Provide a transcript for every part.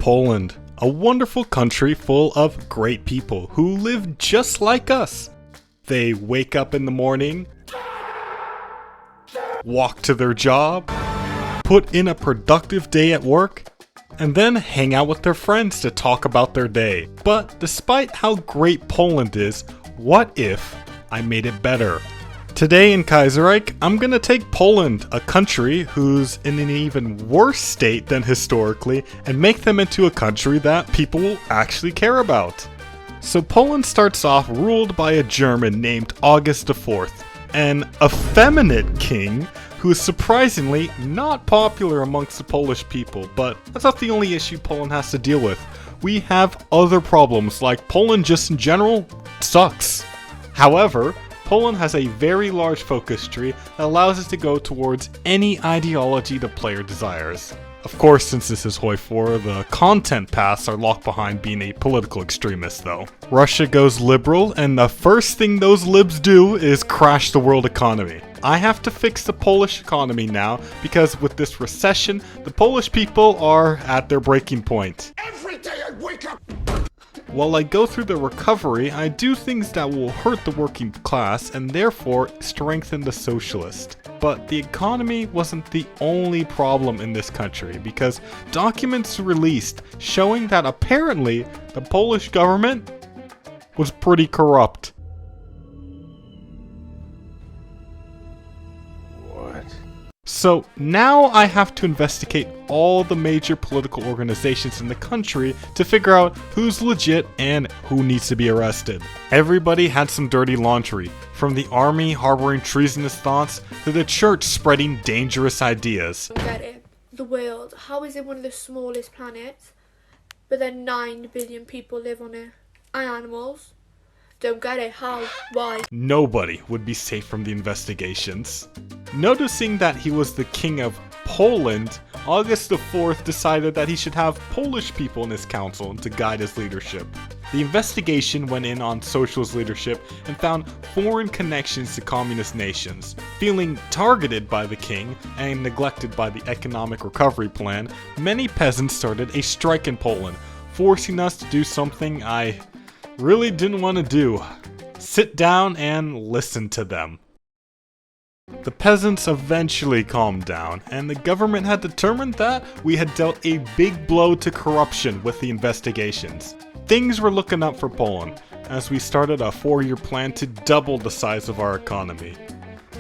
Poland, a wonderful country full of great people who live just like us. They wake up in the morning, walk to their job, put in a productive day at work, and then hang out with their friends to talk about their day. But despite how great Poland is, what if I made it better? Today in Kaiserreich, I'm gonna take Poland, a country who's in an even worse state than historically, and make them into a country that people will actually care about. So Poland starts off ruled by a German named August IV, an effeminate king who is surprisingly not popular amongst the Polish people, but that's not the only issue Poland has to deal with. We have other problems, like Poland just in general sucks. However, Poland has a very large focus tree that allows us to go towards any ideology the player desires. Of course, since this is HOI4, the content paths are locked behind being a political extremist though. Russia goes liberal, and the first thing those libs do is crash the world economy. I have to fix the Polish economy now, because with this recession, the Polish people are at their breaking point. Every day I wake up! While I go through the recovery, I do things that will hurt the working class and therefore strengthen the socialist. But the economy wasn't the only problem in this country, because documents released showing that apparently the Polish government was pretty corrupt. So now I have to investigate all the major political organizations in the country to figure out who's legit and who needs to be arrested. Everybody had some dirty laundry, from the army harboring treasonous thoughts to the church spreading dangerous ideas. I get it. The world, how is it one of the smallest planets, but then 9 billion people live on it, and animals? Don't get it, how, why? Nobody would be safe from the investigations. Noticing that he was the king of Poland, August IV decided that he should have Polish people in his council to guide his leadership. The investigation went in on socialist leadership and found foreign connections to communist nations. Feeling targeted by the king and neglected by the economic recovery plan, many peasants started a strike in Poland, forcing us to do something I really didn't want to do. Sit down and listen to them. The peasants eventually calmed down, and the government had determined that we had dealt a big blow to corruption with the investigations. Things were looking up for Poland, as we started a 4-year plan to double the size of our economy.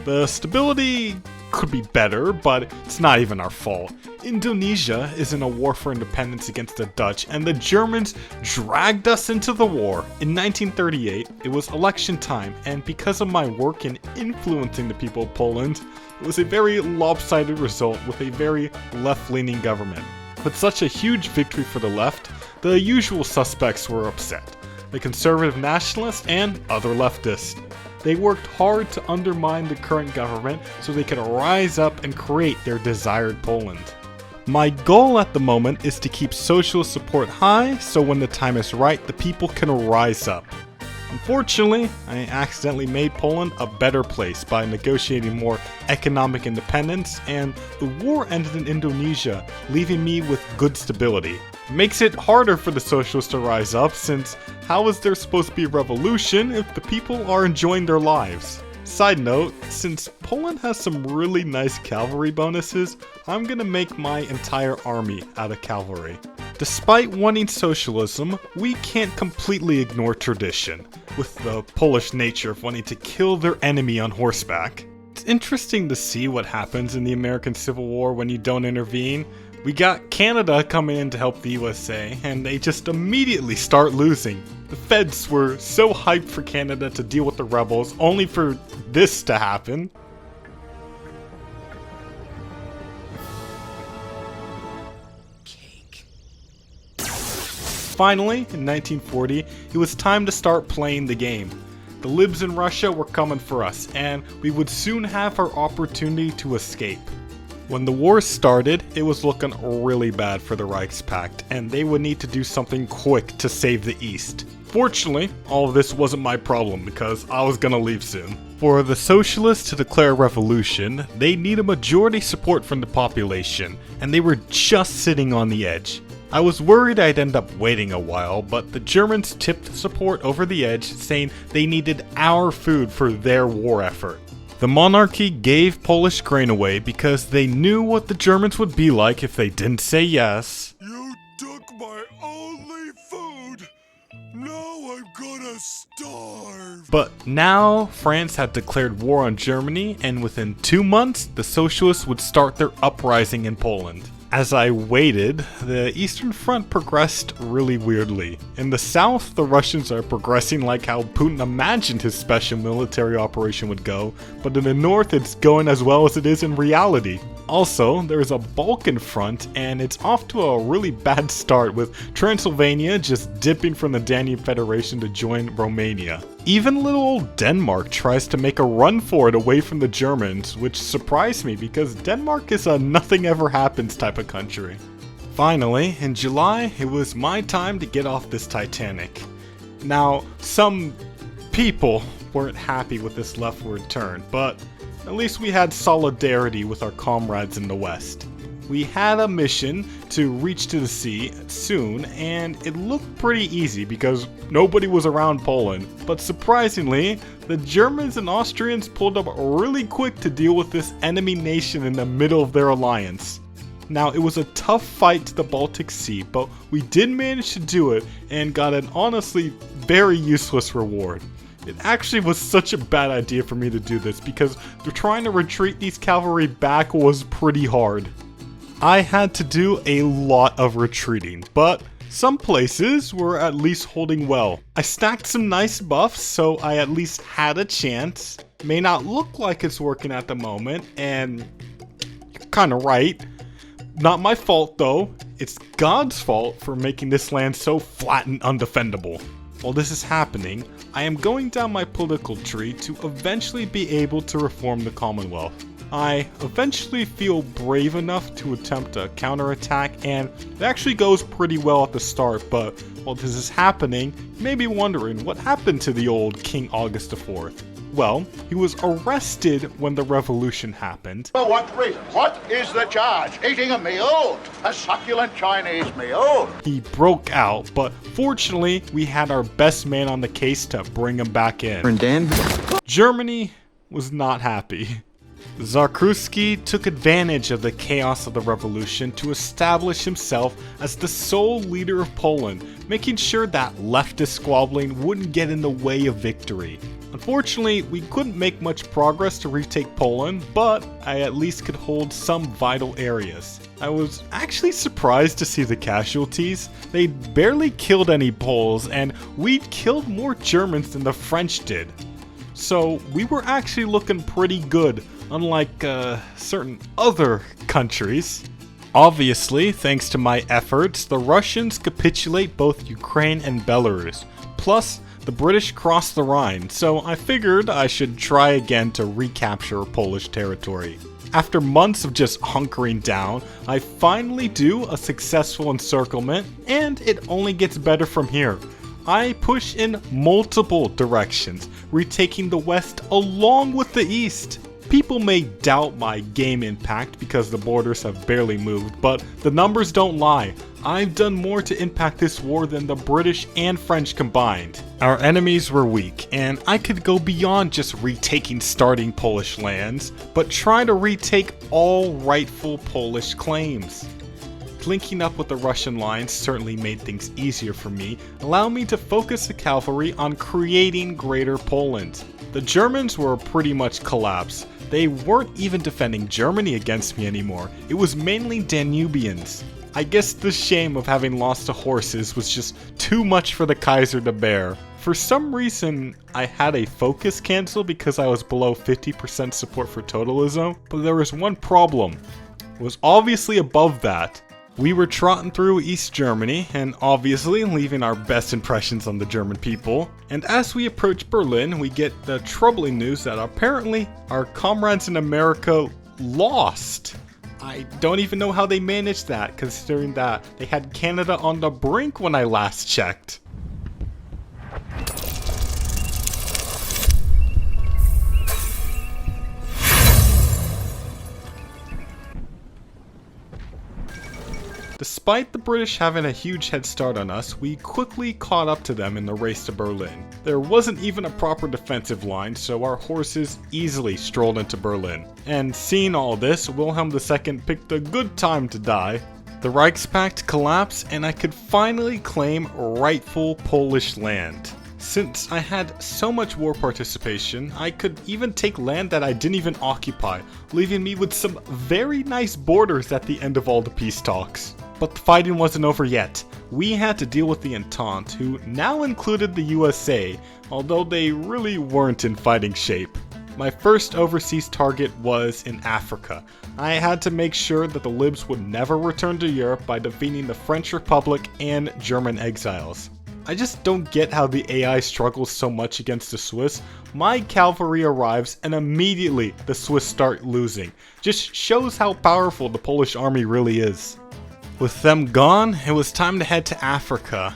The stability could be better, but it's not even our fault. Indonesia is in a war for independence against the Dutch, and the Germans dragged us into the war. In 1938, it was election time, and because of my work in influencing the people of Poland, it was a very lopsided result with a very left-leaning government. With such a huge victory for the left, the usual suspects were upset: the conservative nationalists and other leftists. They worked hard to undermine the current government so they could rise up and create their desired Poland. My goal at the moment is to keep socialist support high so when the time is right, the people can rise up. Unfortunately, I accidentally made Poland a better place by negotiating more economic independence, and the war ended in Indonesia, leaving me with good stability. It makes it harder for the socialists to rise up, since how is there supposed to be a revolution if the people are enjoying their lives? Side note, since Poland has some really nice cavalry bonuses, I'm gonna make my entire army out of cavalry. Despite wanting socialism, we can't completely ignore tradition, with the Polish nature of wanting to kill their enemy on horseback. It's interesting to see what happens in the American Civil War when you don't intervene. We got Canada coming in to help the USA, and they just immediately start losing. The feds were so hyped for Canada to deal with the rebels, only for this to happen. Finally, in 1940, it was time to start playing the game. The libs in Russia were coming for us, and we would soon have our opportunity to escape. When the war started, it was looking really bad for the Reichspakt, and they would need to do something quick to save the East. Fortunately, all of this wasn't my problem because I was gonna leave soon. For the socialists to declare a revolution, they need a majority support from the population, and they were just sitting on the edge. I was worried I'd end up waiting a while, but the Germans tipped support over the edge, saying they needed our food for their war effort. The monarchy gave Polish grain away because they knew what the Germans would be like if they didn't say yes. You took my only food! Now I'm gonna starve! But now, France had declared war on Germany, and within 2 months, the socialists would start their uprising in Poland. As I waited, the Eastern Front progressed really weirdly. In the south, the Russians are progressing like how Putin imagined his special military operation would go, but in the north it's going as well as it is in reality. Also, there's a Balkan front, and it's off to a really bad start with Transylvania just dipping from the Danube Federation to join Romania. Even little old Denmark tries to make a run for it away from the Germans, which surprised me because Denmark is a nothing ever happens type of country. Finally, in July, it was my time to get off this Titanic. Now, some people weren't happy with this leftward turn, but at least we had solidarity with our comrades in the West. We had a mission to reach to the sea soon, and it looked pretty easy because nobody was around Poland. But surprisingly, the Germans and Austrians pulled up really quick to deal with this enemy nation in the middle of their alliance. Now, it was a tough fight to the Baltic Sea, but we did manage to do it and got an honestly very useless reward. It actually was such a bad idea for me to do this because trying to retreat these cavalry back was pretty hard. I had to do a lot of retreating, but some places were at least holding well. I stacked some nice buffs, so I at least had a chance. May not look like it's working at the moment, and you're kinda right. Not my fault though, it's God's fault for making this land so flat and undefendable. While this is happening, I am going down my political tree to eventually be able to reform the Commonwealth. I eventually feel brave enough to attempt a counterattack, and it actually goes pretty well at the start, but while this is happening, you may be wondering what happened to the old King August IV. Well, he was arrested when the revolution happened. For what reason? What is the charge? Eating a meal? A succulent Chinese meal? He broke out, but fortunately, we had our best man on the case to bring him back in. Germany was not happy. Zarkowski took advantage of the chaos of the revolution to establish himself as the sole leader of Poland, making sure that leftist squabbling wouldn't get in the way of victory. Unfortunately, we couldn't make much progress to retake Poland, but I at least could hold some vital areas. I was actually surprised to see the casualties. They'd barely killed any Poles, and we'd killed more Germans than the French did. So we were actually looking pretty good, unlike certain other countries. Obviously, thanks to my efforts, the Russians capitulate both Ukraine and Belarus. Plus, the British crossed the Rhine, so I figured I should try again to recapture Polish territory. After months of just hunkering down, I finally do a successful encirclement, and it only gets better from here. I push in multiple directions, retaking the west along with the east. People may doubt my game impact because the borders have barely moved, but the numbers don't lie. I've done more to impact this war than the British and French combined. Our enemies were weak, and I could go beyond just retaking starting Polish lands, but try to retake all rightful Polish claims. Linking up with the Russian lines certainly made things easier for me, allowing me to focus the cavalry on creating Greater Poland. The Germans were pretty much collapsed. They weren't even defending Germany against me anymore. It was mainly Danubians. I guess the shame of having lost to horses was just too much for the Kaiser to bear. For some reason, I had a focus cancel because I was below 50% support for totalism, but there was one problem. It was obviously above that. We were trotting through East Germany, and obviously leaving our best impressions on the German people. And as we approach Berlin, we get the troubling news that apparently our comrades in America lost. I don't even know how they managed that, considering that they had Canada on the brink when I last checked. Despite the British having a huge head start on us, we quickly caught up to them in the race to Berlin. There wasn't even a proper defensive line, so our horses easily strolled into Berlin. And seeing all this, Wilhelm II picked a good time to die. The Reichspakt collapsed and I could finally claim rightful Polish land. Since I had so much war participation, I could even take land that I didn't even occupy, leaving me with some very nice borders at the end of all the peace talks. But the fighting wasn't over yet. We had to deal with the Entente, who now included the USA, although they really weren't in fighting shape. My first overseas target was in Africa. I had to make sure that the Libs would never return to Europe by defeating the French Republic and German exiles. I just don't get how the AI struggles so much against the Swiss. My cavalry arrives and immediately the Swiss start losing. Just shows how powerful the Polish army really is. With them gone, it was time to head to Africa.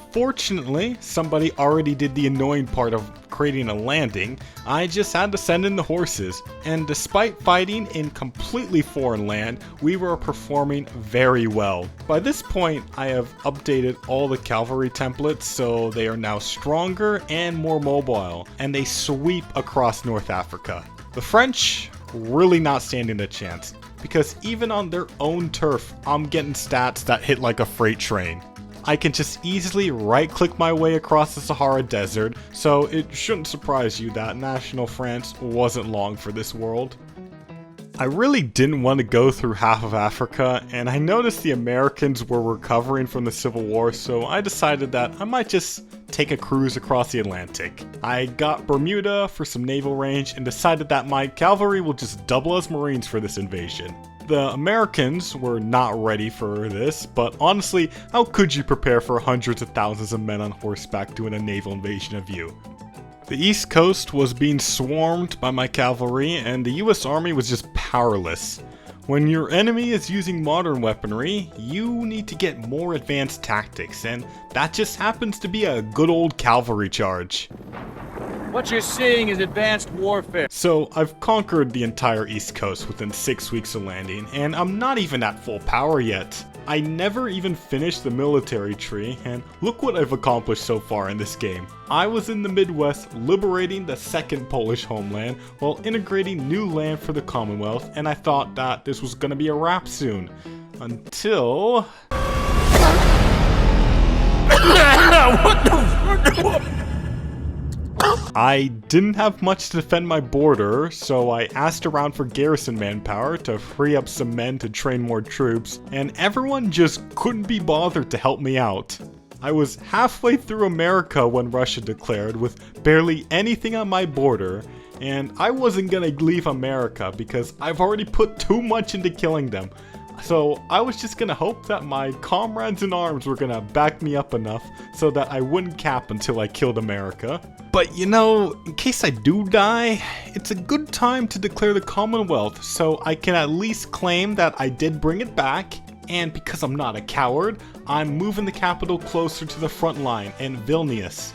Fortunately, somebody already did the annoying part of creating a landing. I just had to send in the horses, and despite fighting in completely foreign land, we were performing very well. By this point, I have updated all the cavalry templates so they are now stronger and more mobile, and they sweep across North Africa. The French really not standing a chance, because even on their own turf, I'm getting stats that hit like a freight train. I can just easily right-click my way across the Sahara Desert, so it shouldn't surprise you that National France wasn't long for this world. I really didn't want to go through half of Africa, and I noticed the Americans were recovering from the Civil War, so I decided that I might just take a cruise across the Atlantic. I got Bermuda for some naval range and decided that my cavalry will just double as Marines for this invasion. The Americans were not ready for this, but honestly, how could you prepare for hundreds of thousands of men on horseback doing a naval invasion of you? The East Coast was being swarmed by my cavalry, and the US Army was just powerless. When your enemy is using modern weaponry, you need to get more advanced tactics, and that just happens to be a good old cavalry charge. What you're seeing is advanced warfare. So I've conquered the entire East Coast within 6 weeks of landing, and I'm not even at full power yet. I never even finished the military tree, and look what I've accomplished so far in this game. I was in the Midwest liberating the second Polish homeland while integrating new land for the Commonwealth, and I thought that this was gonna be a wrap soon. Until... I didn't have much to defend my border, so I asked around for garrison manpower to free up some men to train more troops, and everyone just couldn't be bothered to help me out. I was halfway through America when Russia declared with barely anything on my border, and I wasn't gonna leave America because I've already put too much into killing them. So I was just gonna hope that my comrades in arms were gonna back me up enough so that I wouldn't cap until I killed America. But you know, in case I do die, it's a good time to declare the Commonwealth so I can at least claim that I did bring it back, and because I'm not a coward, I'm moving the capital closer to the front line in Vilnius.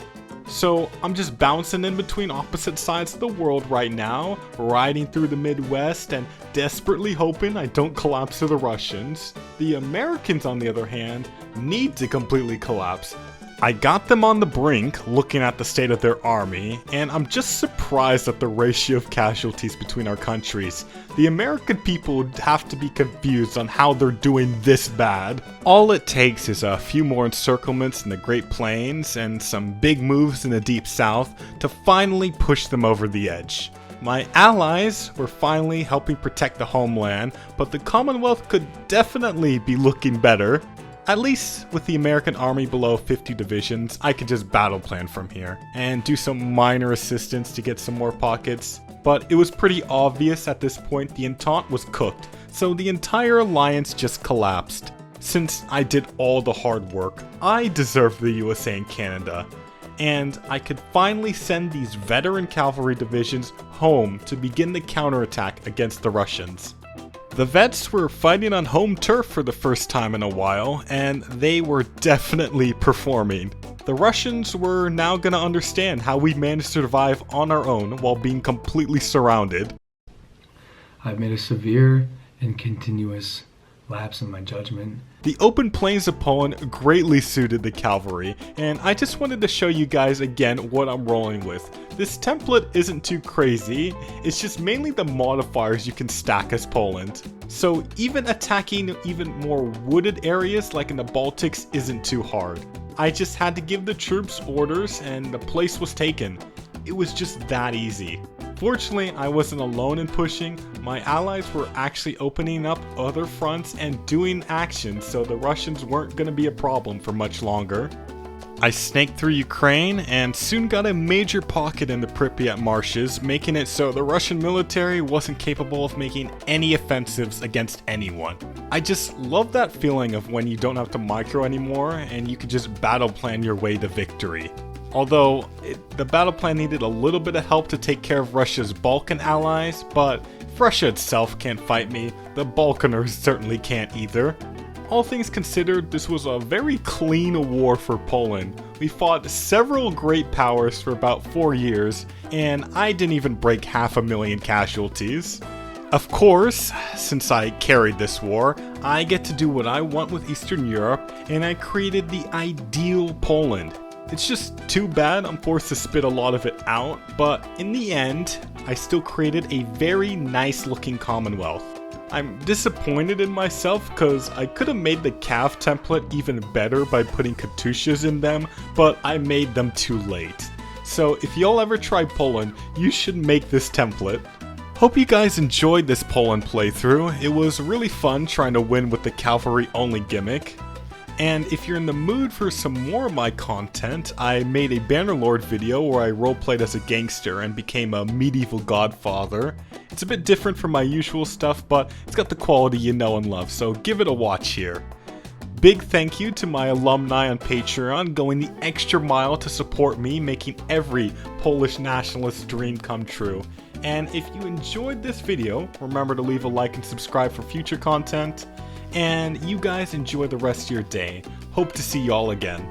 So I'm just bouncing in between opposite sides of the world right now, riding through the Midwest and desperately hoping I don't collapse to the Russians. The Americans, on the other hand, need to completely collapse. I got them on the brink, looking at the state of their army, and I'm just surprised at the ratio of casualties between our countries. The American people would have to be confused on how they're doing this bad. All it takes is a few more encirclements in the Great Plains and some big moves in the Deep South to finally push them over the edge. My allies were finally helping protect the homeland, but the Commonwealth could definitely be looking better. At least with the American army below 50 divisions, I could just battle plan from here and do some minor assistance to get some more pockets. But it was pretty obvious at this point the Entente was cooked, so the entire alliance just collapsed. Since I did all the hard work, I deserved the USA and Canada, and I could finally send these veteran cavalry divisions home to begin the counterattack against the Russians. The vets were fighting on home turf for the first time in a while, and they were definitely performing. The Russians were now gonna understand how we managed to survive on our own while being completely surrounded. I've made a severe and continuous lapse in my judgment. The open plains of Poland greatly suited the cavalry, and I just wanted to show you guys again what I'm rolling with. This template isn't too crazy, it's just mainly the modifiers you can stack as Poland. So even attacking even more wooded areas like in the Baltics isn't too hard. I just had to give the troops orders and the place was taken. It was just that easy. Fortunately, I wasn't alone in pushing. My allies were actually opening up other fronts and doing action, so the Russians weren't going to be a problem for much longer. I snaked through Ukraine and soon got a major pocket in the Pripyat marshes, making it so the Russian military wasn't capable of making any offensives against anyone. I just love that feeling of when you don't have to micro anymore and you can just battle plan your way to victory. Although, the battle plan needed a little bit of help to take care of Russia's Balkan allies, but if Russia itself can't fight me, the Balkaners certainly can't either. All things considered, this was a very clean war for Poland. We fought several great powers for about 4 years, and I didn't even break 500,000 casualties. Of course, since I carried this war, I get to do what I want with Eastern Europe, and I created the ideal Poland. It's just too bad I'm forced to spit a lot of it out, but in the end, I still created a very nice looking Commonwealth. I'm disappointed in myself because I could have made the Cav template even better by putting Katyushas in them, but I made them too late. So if y'all ever try Poland, you should make this template. Hope you guys enjoyed this Poland playthrough. It was really fun trying to win with the cavalry only gimmick. And if you're in the mood for some more of my content, I made a Bannerlord video where I roleplayed as a gangster and became a medieval godfather. It's a bit different from my usual stuff, but it's got the quality you know and love, so give it a watch here. Big thank you to my alumni on Patreon going the extra mile to support me, making every Polish nationalist dream come true. And if you enjoyed this video, remember to leave a like and subscribe for future content. And you guys enjoy the rest of your day. Hope to see y'all again.